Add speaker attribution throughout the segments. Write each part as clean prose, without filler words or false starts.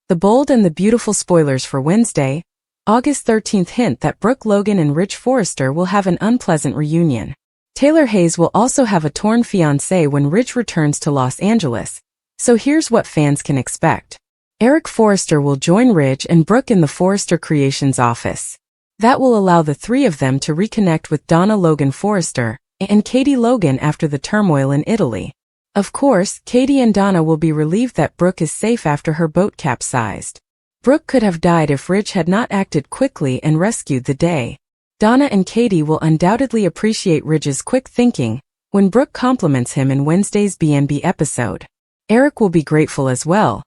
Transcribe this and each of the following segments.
Speaker 1: The bold and the beautiful spoilers for Wednesday, August 13th hint that Brooke Logan and Rich Forrester will have an unpleasant reunion. Taylor Hayes will also have a torn fiancé when Rich returns to Los Angeles, so here's what fans can expect. Eric Forrester will join Rich and Brooke in the Forrester Creations office. That will allow the three of them to reconnect with Donna Logan Forrester and Katie Logan after the turmoil in Italy. Of course, Katie and Donna will be relieved that Brooke is safe after her boat capsized. Brooke could have died if Rich had not acted quickly and rescued the day. Donna and Katie will undoubtedly appreciate Rich's quick thinking when Brooke compliments him in Wednesday's B&B episode. Eric will be grateful as well,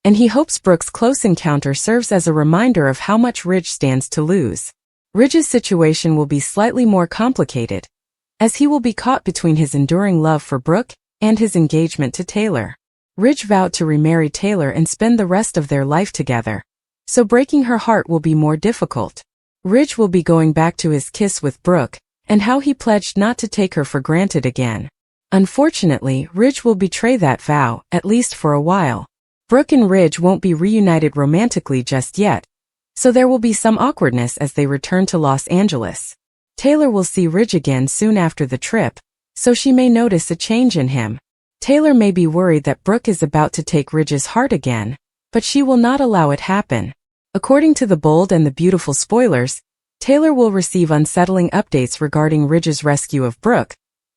Speaker 1: and he hopes Brooke's close encounter serves as a reminder of how much Rich stands to lose. Rich's situation will be slightly more complicated, as he will be caught between his enduring love for Brooke and his engagement to Taylor. Rich vowed to remarry Taylor and spend the rest of their life together, so breaking her heart will be more difficult. Rich will be going back to his kiss with Brooke, and how he pledged not to take her for granted again. Unfortunately, Rich will betray that vow, at least for a while. Brooke and Rich won't be reunited romantically just yet, so there will be some awkwardness as they return to Los Angeles. Taylor will see Rich again soon after the trip, so she may notice a change in him. Taylor may be worried that Brooke is about to take Rich's heart again, but she will not allow it happen. According to the bold and the beautiful spoilers, Taylor will receive unsettling updates regarding Rich's rescue of Brooke,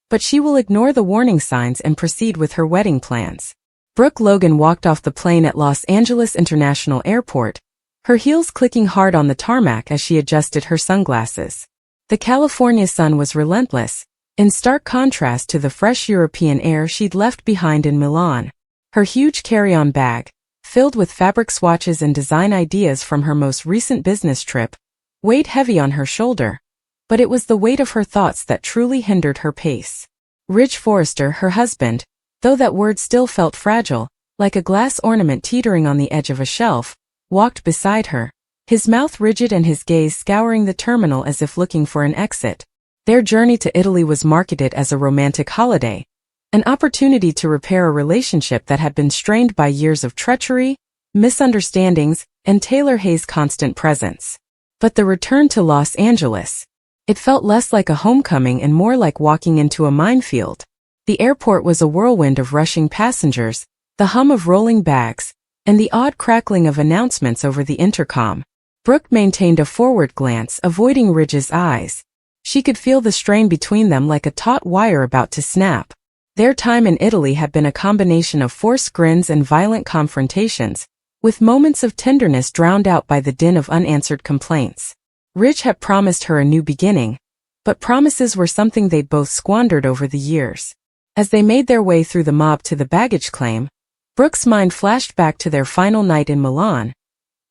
Speaker 1: but she will ignore the warning signs and proceed with her wedding plans. Brooke Logan walked off the plane at Los Angeles International Airport, her heels clicking hard on the tarmac as she adjusted her sunglasses. The California sun was relentless, in stark contrast to the fresh European air she'd left behind in Milan. Her huge carry-on bag, filled with fabric swatches and design ideas from her most recent business trip, weighed heavy on her shoulder, but it was the weight of her thoughts that truly hindered her pace. Rich Forrester, her husband, though that word still felt fragile, like a glass ornament teetering on the edge of a shelf, walked beside her, his mouth rigid and his gaze scouring the terminal as if looking for an exit. Their journey to Italy was marketed as a romantic holiday, an opportunity to repair a relationship that had been strained by years of treachery, misunderstandings, and Taylor Hayes' constant presence. But the return to Los Angeles, it felt less like a homecoming and more like walking into a minefield. The airport was a whirlwind of rushing passengers, the hum of rolling bags, and the odd crackling of announcements over the intercom. Brooke maintained a forward glance, avoiding Rich's eyes. She could feel the strain between them like a taut wire about to snap. Their time in Italy had been a combination of forced grins and violent confrontations, with moments of tenderness drowned out by the din of unanswered complaints. Rich had promised her a new beginning, but promises were something they'd both squandered over the years. As they made their way through the mob to the baggage claim, Brooke's mind flashed back to their final night in Milan,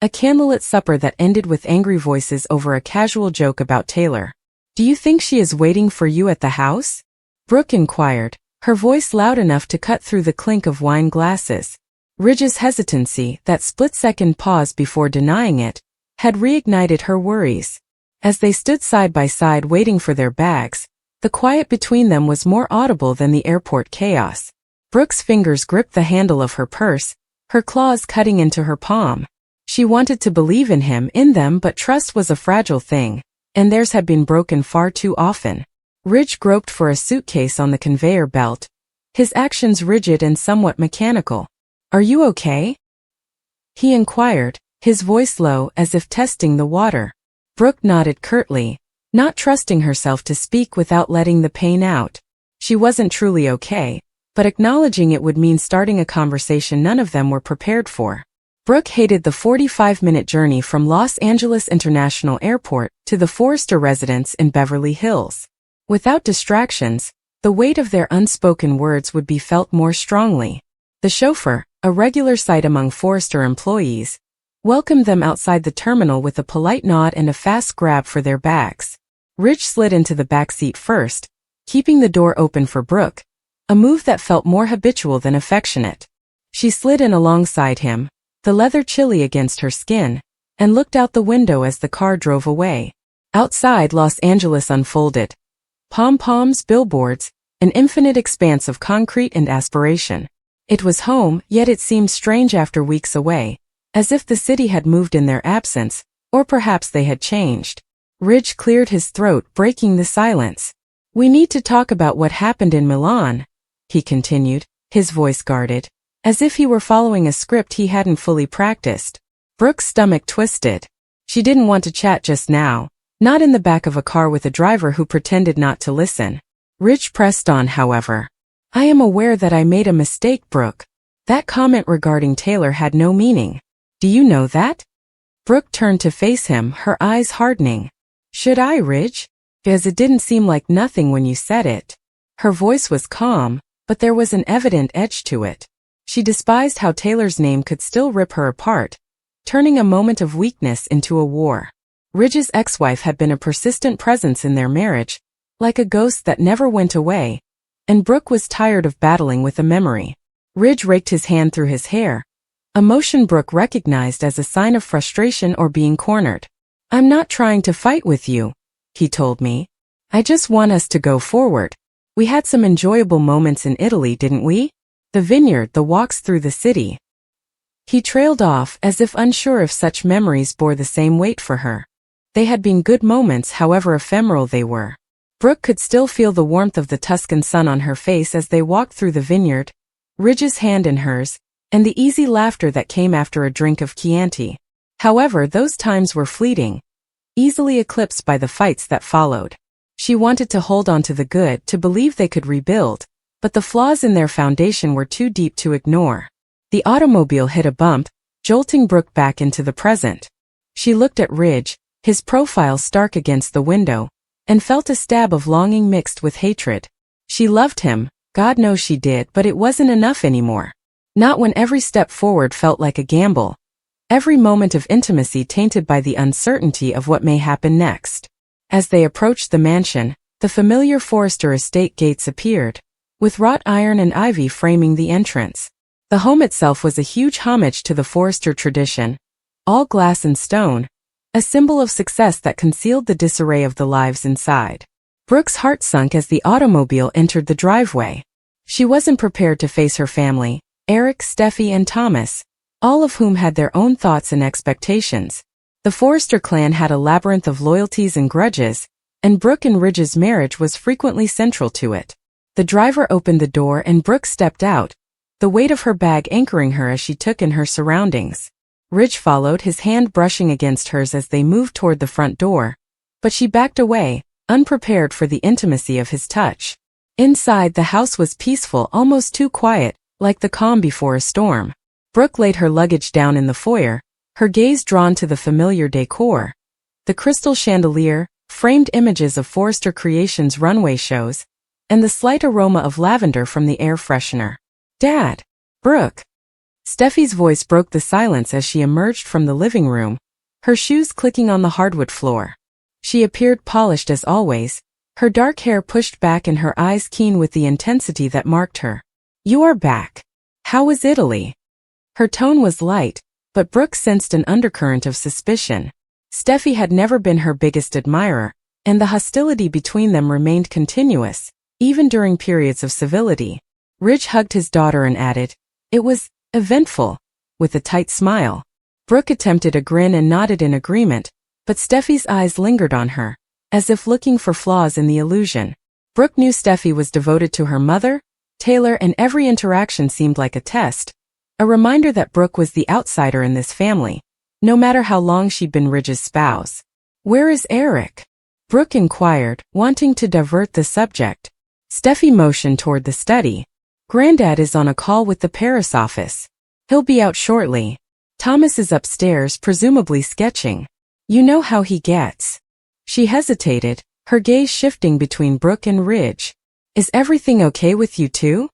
Speaker 1: a candlelit supper that ended with angry voices over a casual joke about Taylor. "Do you think she is waiting for you at the house?" Brooke inquired, her voice loud enough to cut through the clink of wine glasses. Rich's hesitancy, that split-second pause before denying it, had reignited her worries. As they stood side by side waiting for their bags, the quiet between them was more audible than the airport chaos. Brooke's fingers gripped the handle of her purse, her claws cutting into her palm. She wanted to believe in him, in them, but trust was a fragile thing, and theirs had been broken far too often. Rich groped for a suitcase on the conveyor belt, his actions rigid and somewhat mechanical. "Are you okay?" he inquired, his voice low as if testing the water. Brooke nodded curtly, not trusting herself to speak without letting the pain out. She wasn't truly okay, but acknowledging it would mean starting a conversation none of them were prepared for. Brooke hated the 45-minute journey from Los Angeles International Airport to the Forrester residence in Beverly Hills. Without distractions, the weight of their unspoken words would be felt more strongly. The chauffeur, a regular sight among Forrester employees, welcomed them outside the terminal with a polite nod and a fast grab for their bags. Rich slid into the back seat first, keeping the door open for Brooke, a move that felt more habitual than affectionate. She slid in alongside him, the leather chilly against her skin, and looked out the window as the car drove away. Outside, Los Angeles unfolded. Pom-poms, billboards, an infinite expanse of concrete and aspiration. It was home, yet it seemed strange after weeks away, as if the city had moved in their absence, or perhaps they had changed. Ridge cleared his throat, breaking the silence. "We need to talk about what happened in Milan," he continued, his voice guarded, as if he were following a script he hadn't fully practiced. Brooke's stomach twisted. She didn't want to chat just now, not in the back of a car with a driver who pretended not to listen. Ridge pressed on, however. "I am aware that I made a mistake, Brooke. That comment regarding Taylor had no meaning. Do you know that?" Brooke turned to face him, her eyes hardening. "Should I, Ridge? Because it didn't seem like nothing when you said it." Her voice was calm, but there was an evident edge to it. She despised how Taylor's name could still rip her apart, turning a moment of weakness into a war. Ridge's ex-wife had been a persistent presence in their marriage, like a ghost that never went away, and Brooke was tired of battling with a memory. Ridge raked his hand through his hair, a motion Brooke recognized as a sign of frustration or being cornered. "I'm not trying to fight with you," he told me. "I just want us to go forward. We had some enjoyable moments in Italy, didn't we? The vineyard, the walks through the city." He trailed off, as if unsure if such memories bore the same weight for her. They had been good moments, however ephemeral they were. Brooke could still feel the warmth of the Tuscan sun on her face as they walked through the vineyard, Ridge's hand in hers, and the easy laughter that came after a drink of Chianti. However, those times were fleeting, easily eclipsed by the fights that followed. She wanted to hold on to the good, to believe they could rebuild, but the flaws in their foundation were too deep to ignore. The automobile hit a bump, jolting Brooke back into the present. She looked at Ridge, his profile stark against the window, and felt a stab of longing mixed with hatred. She loved him, God knows she did, but it wasn't enough anymore. Not when every step forward felt like a gamble, every moment of intimacy tainted by the uncertainty of what may happen next. As they approached the mansion, the familiar Forrester estate gates appeared, with wrought iron and ivy framing the entrance. The home itself was a huge homage to the Forrester tradition, all glass and stone, a symbol of success that concealed the disarray of the lives inside. Brooke's heart sunk as the automobile entered the driveway. She wasn't prepared to face her family, Eric, Steffi, and Thomas, all of whom had their own thoughts and expectations. The Forrester clan had a labyrinth of loyalties and grudges, and Brooke and Ridge's marriage was frequently central to it. The driver opened the door and Brooke stepped out, the weight of her bag anchoring her as she took in her surroundings. Ridge followed, his hand brushing against hers as they moved toward the front door, but she backed away, unprepared for the intimacy of his touch. Inside, the house was peaceful, almost too quiet, like the calm before a storm. Brooke laid her luggage down in the foyer, her gaze drawn to the familiar decor. The crystal chandelier, framed images of Forrester Creations runway shows, and the slight aroma of lavender from the air freshener. "Dad!" "Brooke!" Steffi's voice broke the silence as she emerged from the living room, her shoes clicking on the hardwood floor. She appeared polished as always, her dark hair pushed back and her eyes keen with the intensity that marked her. "You are back. How was Italy?" Her tone was light, but Brooke sensed an undercurrent of suspicion. Steffi had never been her biggest admirer, and the hostility between them remained continuous, even during periods of civility. Ridge hugged his daughter and added, "It was eventful," with a tight smile. Brooke attempted a grin and nodded in agreement, but Steffi's eyes lingered on her, as if looking for flaws in the illusion. Brooke knew Steffi was devoted to her mother, Taylor, and every interaction seemed like a test, a reminder that Brooke was the outsider in this family, no matter how long she'd been Ridge's spouse. "Where is Eric?" Brooke inquired, wanting to divert the subject. Steffi motioned toward the study. "Granddad is on a call with the Paris office. He'll be out shortly. Thomas is upstairs, presumably sketching. You know how he gets." She hesitated, her gaze shifting between Brooke and Ridge. "Is everything okay with you two?"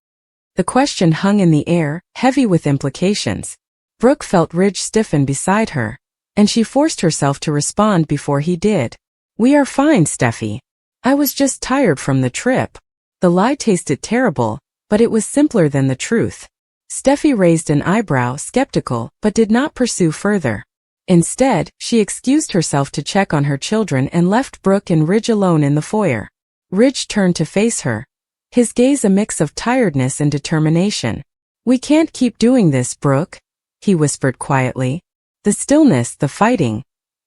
Speaker 1: The question hung in the air, heavy with implications. Brooke felt Ridge stiffen beside her, and she forced herself to respond before he did. "We are fine, Steffi. I was just tired from the trip." The lie tasted terrible, but it was simpler than the truth. Steffi raised an eyebrow, skeptical, but did not pursue further. Instead, she excused herself to check on her children and left Brooke and Ridge alone in the foyer. Ridge turned to face her, his gaze a mix of tiredness and determination. "We can't keep doing this, Brooke," he whispered quietly. The stillness, the fighting.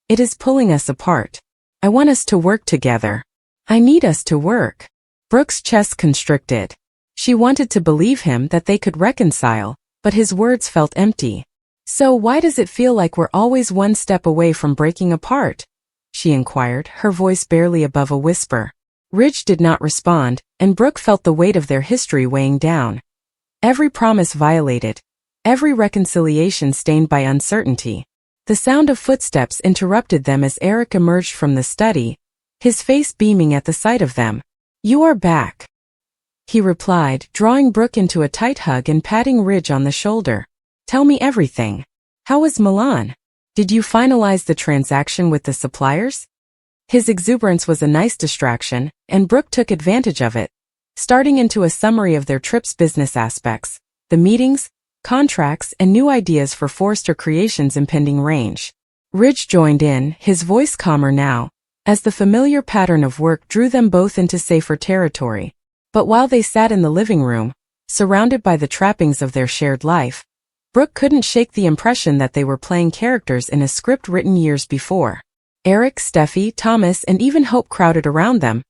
Speaker 1: It is pulling us apart. I want us to work together. I need us to work. Brooke's chest constricted. She wanted to believe him that they could reconcile, but his words felt empty. So why does it feel like we're always one step away from breaking apart? She inquired, her voice barely above a whisper. Ridge did not respond, and Brooke felt the weight of their history weighing down. Every promise violated. Every reconciliation stained by uncertainty. The sound of footsteps interrupted them as Eric emerged from the study, his face beaming at the sight of them. You are back, he replied, drawing Brooke into a tight hug and patting Ridge on the shoulder. Tell me everything. How was Milan? Did you finalize the transaction with the suppliers? His exuberance was a nice distraction, and Brooke took advantage of it, starting into a summary of their trip's business aspects, the meetings, contracts, and new ideas for Forrester Creations' impending range. Ridge joined in, his voice calmer now, as the familiar pattern of work drew them both into safer territory. But while they sat in the living room, surrounded by the trappings of their shared life, Brooke couldn't shake the impression that they were playing characters in a script written years before. Eric, Steffi, Thomas, and even Hope crowded around them,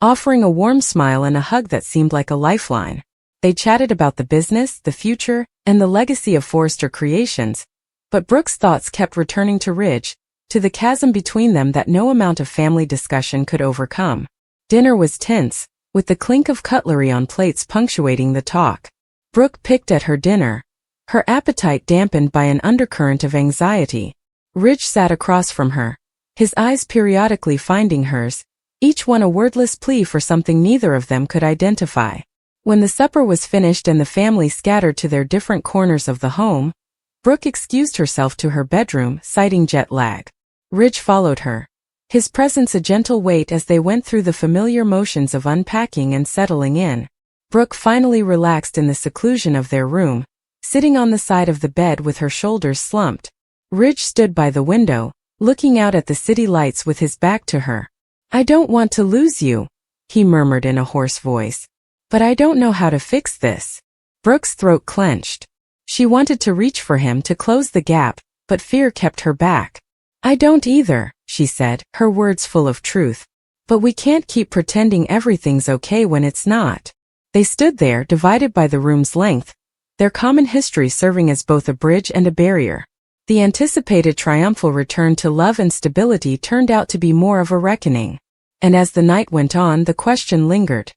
Speaker 1: offering a warm smile and a hug that seemed like a lifeline. They chatted about the business, the future, and the legacy of Forrester Creations, but Brooke's thoughts kept returning to Ridge, to the chasm between them that no amount of family discussion could overcome. Dinner was tense, with the clink of cutlery on plates punctuating the talk. Brooke picked at her dinner, her appetite dampened by an undercurrent of anxiety. Ridge sat across from her, his eyes periodically finding hers, each one a wordless plea for something neither of them could identify. When the supper was finished and the family scattered to their different corners of the home, Brooke excused herself to her bedroom, citing jet lag. Ridge followed her, his presence a gentle weight as they went through the familiar motions of unpacking and settling in. Brooke finally relaxed in the seclusion of their room, sitting on the side of the bed with her shoulders slumped. Ridge stood by the window, looking out at the city lights with his back to her. I don't want to lose you, he murmured in a hoarse voice. But I don't know how to fix this. Brooke's throat clenched. She wanted to reach for him to close the gap, but fear kept her back. I don't either, she said, her words full of truth. But we can't keep pretending everything's okay when it's not. They stood there, divided by the room's length, their common history serving as both a bridge and a barrier. The anticipated triumphal return to love and stability turned out to be more of a reckoning. And as the night went on, the question lingered.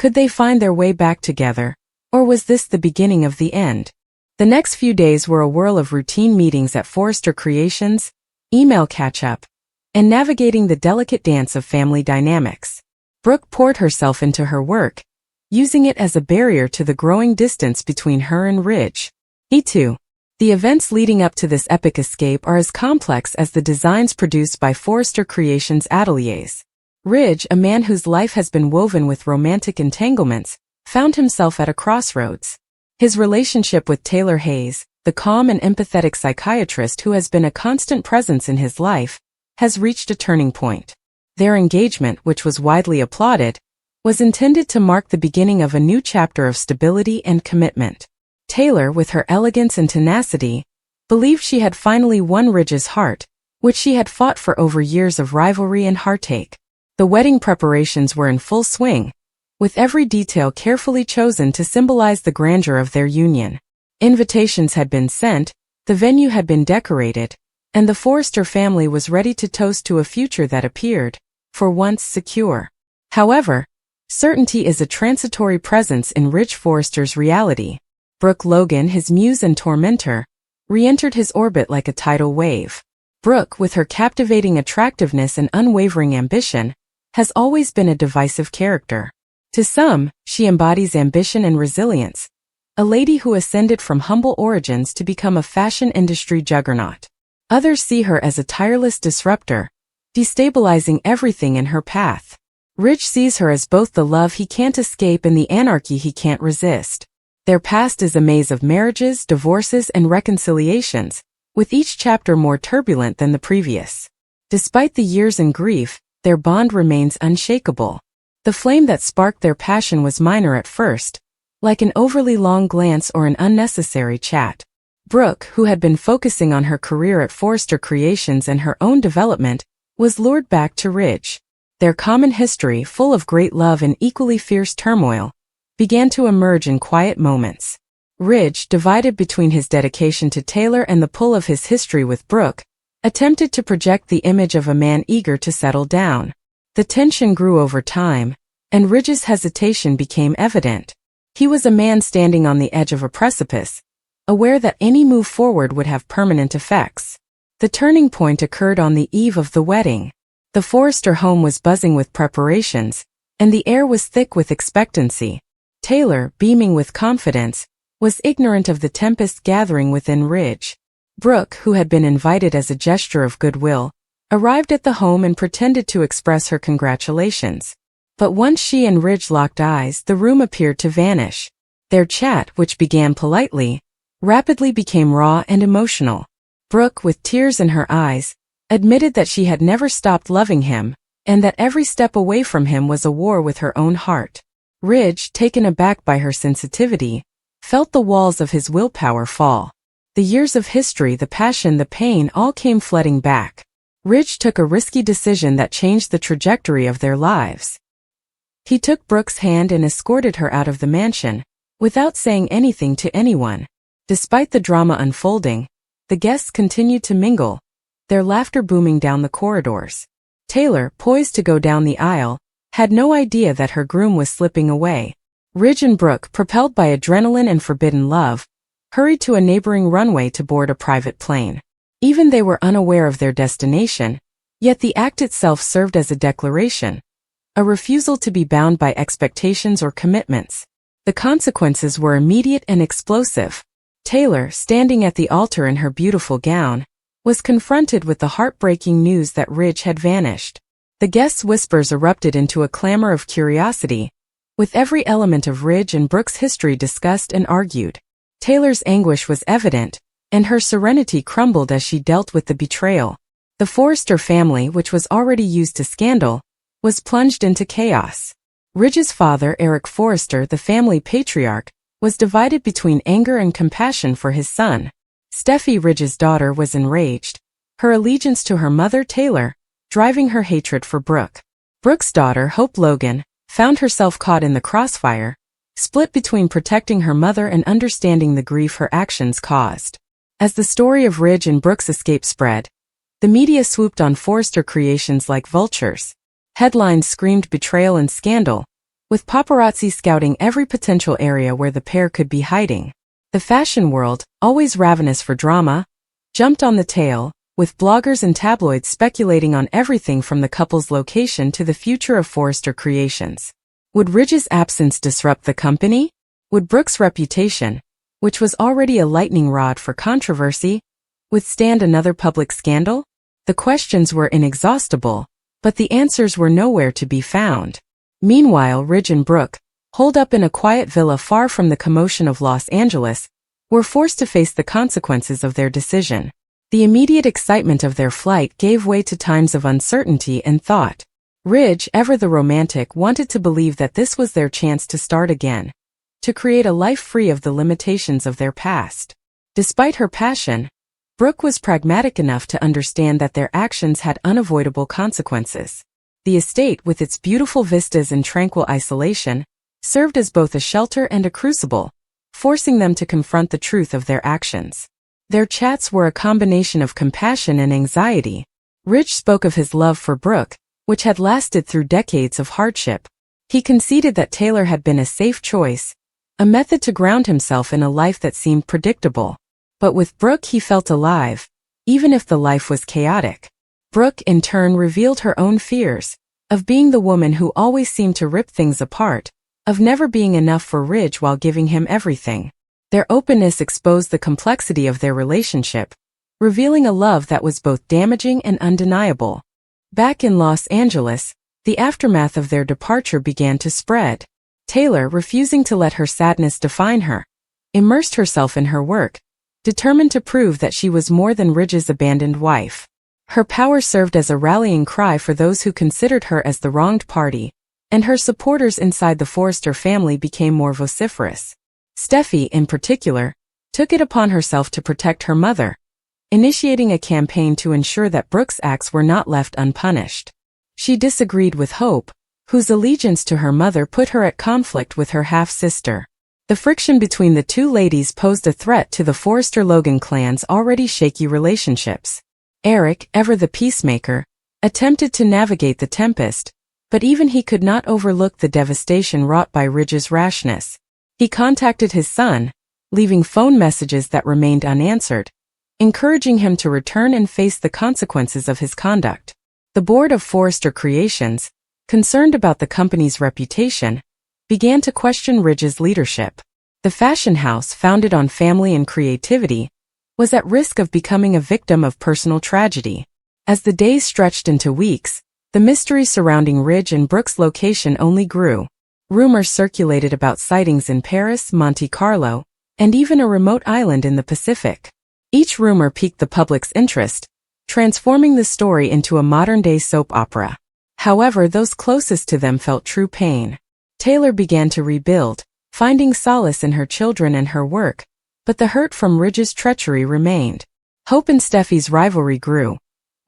Speaker 1: Could they find their way back together, or was this the beginning of the end? The next few days were a whirl of routine meetings at Forrester Creations, email catch-up, and navigating the delicate dance of family dynamics. Brooke poured herself into her work, using it as a barrier to the growing distance between her and Ridge. He too. The events leading up to this epic escape are as complex as the designs produced by Forrester Creations ateliers. Ridge, a man whose life has been woven with romantic entanglements, found himself at a crossroads. His relationship with Taylor Hayes, the calm and empathetic psychiatrist who has been a constant presence in his life, has reached a turning point. Their engagement, which was widely applauded, was intended to mark the beginning of a new chapter of stability and commitment. Taylor, with her elegance and tenacity, believed she had finally won Ridge's heart, which she had fought for over years of rivalry and heartache. The wedding preparations were in full swing, with every detail carefully chosen to symbolize the grandeur of their union. Invitations had been sent, the venue had been decorated, and the Forrester family was ready to toast to a future that appeared, for once, secure. However, certainty is a transitory presence in Ridge Forrester's reality. Brooke Logan, his muse and tormentor, re-entered his orbit like a tidal wave. Brooke, with her captivating attractiveness and unwavering ambition, has always been a divisive character. To some, she embodies ambition and resilience, a lady who ascended from humble origins to become a fashion industry juggernaut. Others see her as a tireless disruptor, destabilizing everything in her path. Ridge sees her as both the love he can't escape and the anarchy he can't resist. Their past is a maze of marriages, divorces, and reconciliations, with each chapter more turbulent than the previous. Despite the years and grief, their bond remains unshakable. The flame that sparked their passion was minor at first, like an overly long glance or an unnecessary chat. Brooke, who had been focusing on her career at Forrester Creations and her own development, was lured back to Ridge. Their common history, full of great love and equally fierce turmoil, began to emerge in quiet moments. Ridge, divided between his dedication to Taylor and the pull of his history with Brooke, attempted to project the image of a man eager to settle down. The tension grew over time, and Ridge's hesitation became evident. He was a man standing on the edge of a precipice, aware that any move forward would have permanent effects. The turning point occurred on the eve of the wedding. The Forrester home was buzzing with preparations, and the air was thick with expectancy. Taylor, beaming with confidence, was ignorant of the tempest gathering within Ridge. Brooke, who had been invited as a gesture of goodwill, arrived at the home and pretended to express her congratulations. But once she and Ridge locked eyes, the room appeared to vanish. Their chat, which began politely, rapidly became raw and emotional. Brooke, with tears in her eyes, admitted that she had never stopped loving him, and that every step away from him was a war with her own heart. Ridge, taken aback by her sensitivity, felt the walls of his willpower fall. The years of history, the passion, the pain all came flooding back. Ridge took a risky decision that changed the trajectory of their lives. He took Brooke's hand and escorted her out of the mansion, without saying anything to anyone. Despite the drama unfolding, the guests continued to mingle, their laughter booming down the corridors. Taylor, poised to go down the aisle, had no idea that her groom was slipping away. Ridge and Brooke, propelled by adrenaline and forbidden love, hurried to a neighboring runway to board a private plane. Even they were unaware of their destination, yet the act itself served as a declaration, a refusal to be bound by expectations or commitments. The consequences were immediate and explosive. Taylor, standing at the altar in her beautiful gown, was confronted with the heartbreaking news that Ridge had vanished. The guests' whispers erupted into a clamor of curiosity, with every element of Ridge and Brooke's history discussed and argued. Taylor's anguish was evident, and her serenity crumbled as she dealt with the betrayal. The Forrester family, which was already used to scandal, was plunged into chaos. Ridge's father, Eric Forrester, the family patriarch, was divided between anger and compassion for his son. Steffi, Ridge's daughter, was enraged, her allegiance to her mother, Taylor, driving her hatred for Brooke. Brooke's daughter, Hope Logan, found herself caught in the crossfire, split between protecting her mother and understanding the grief her actions caused. As the story of Ridge and Brooke's escape spread, the media swooped on Forrester Creations like vultures. Headlines screamed betrayal and scandal, with paparazzi scouting every potential area where the pair could be hiding. The fashion world, always ravenous for drama, jumped on the tail, with bloggers and tabloids speculating on everything from the couple's location to the future of Forrester Creations. Would Ridge's absence disrupt the company? Would Brooke's reputation, which was already a lightning rod for controversy, withstand another public scandal? The questions were inexhaustible, but the answers were nowhere to be found. Meanwhile, Ridge and Brooke, holed up in a quiet villa far from the commotion of Los Angeles, were forced to face the consequences of their decision. The immediate excitement of their flight gave way to times of uncertainty and thought. Ridge, ever the romantic, wanted to believe that this was their chance to start again, to create a life free of the limitations of their past. Despite her passion, Brooke was pragmatic enough to understand that their actions had unavoidable consequences. The estate, with its beautiful vistas and tranquil isolation, served as both a shelter and a crucible, forcing them to confront the truth of their actions. Their chats were a combination of compassion and anxiety. Ridge spoke of his love for Brooke, which had lasted through decades of hardship. He conceded that Taylor had been a safe choice, a method to ground himself in a life that seemed predictable. But with Brooke he felt alive, even if the life was chaotic. Brooke, in turn, revealed her own fears, of being the woman who always seemed to rip things apart, of never being enough for Ridge while giving him everything. Their openness exposed the complexity of their relationship, revealing a love that was both damaging and undeniable. Back in Los Angeles, the aftermath of their departure began to spread. Taylor, refusing to let her sadness define her, immersed herself in her work, determined to prove that she was more than Ridge's abandoned wife. Her power served as a rallying cry for those who considered her as the wronged party, and her supporters inside the Forrester family became more vociferous. Steffi, in particular, took it upon herself to protect her mother, initiating a campaign to ensure that Brooke's acts were not left unpunished. She disagreed with Hope, whose allegiance to her mother put her at conflict with her half-sister. The friction between the two ladies posed a threat to the Forrester-Logan clan's already shaky relationships. Eric, ever the peacemaker, attempted to navigate the tempest, but even he could not overlook the devastation wrought by Ridge's rashness. He contacted his son, leaving phone messages that remained unanswered, encouraging him to return and face the consequences of his conduct. The board of Forrester Creations, concerned about the company's reputation, began to question Ridge's leadership. The fashion house, founded on family and creativity, was at risk of becoming a victim of personal tragedy. As the days stretched into weeks, the mystery surrounding Ridge and Brooke's location only grew. Rumors circulated about sightings in Paris, Monte Carlo, and even a remote island in the Pacific. Each rumor piqued the public's interest, transforming the story into a modern-day soap opera. However, those closest to them felt true pain. Taylor began to rebuild, finding solace in her children and her work, but the hurt from Ridge's treachery remained. Hope and Steffi's rivalry grew,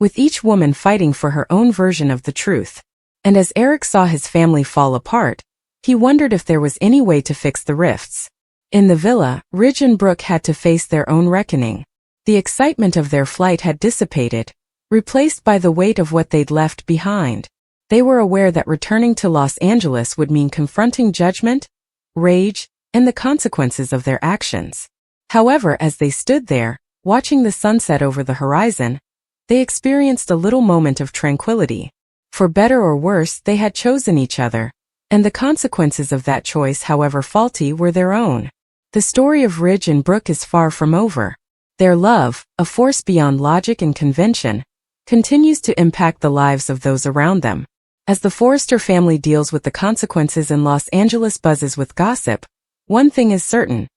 Speaker 1: with each woman fighting for her own version of the truth. And as Eric saw his family fall apart, he wondered if there was any way to fix the rifts. In the villa, Ridge and Brooke had to face their own reckoning. The excitement of their flight had dissipated, replaced by the weight of what they'd left behind. They were aware that returning to Los Angeles would mean confronting judgment, rage, and the consequences of their actions. However, as they stood there, watching the sunset over the horizon, they experienced a little moment of tranquility. For better or worse, they had chosen each other, and the consequences of that choice, however faulty, were their own. The story of Ridge and Brooke is far from over. Their love, a force beyond logic and convention, continues to impact the lives of those around them. As the Forrester family deals with the consequences and Los Angeles buzzes with gossip, one thing is certain.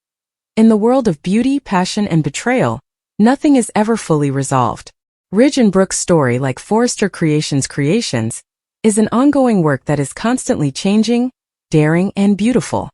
Speaker 1: In the world of beauty, passion, and betrayal, nothing is ever fully resolved. Ridge and Brooke's story, like Forrester Creations, is an ongoing work that is constantly changing, daring, and beautiful.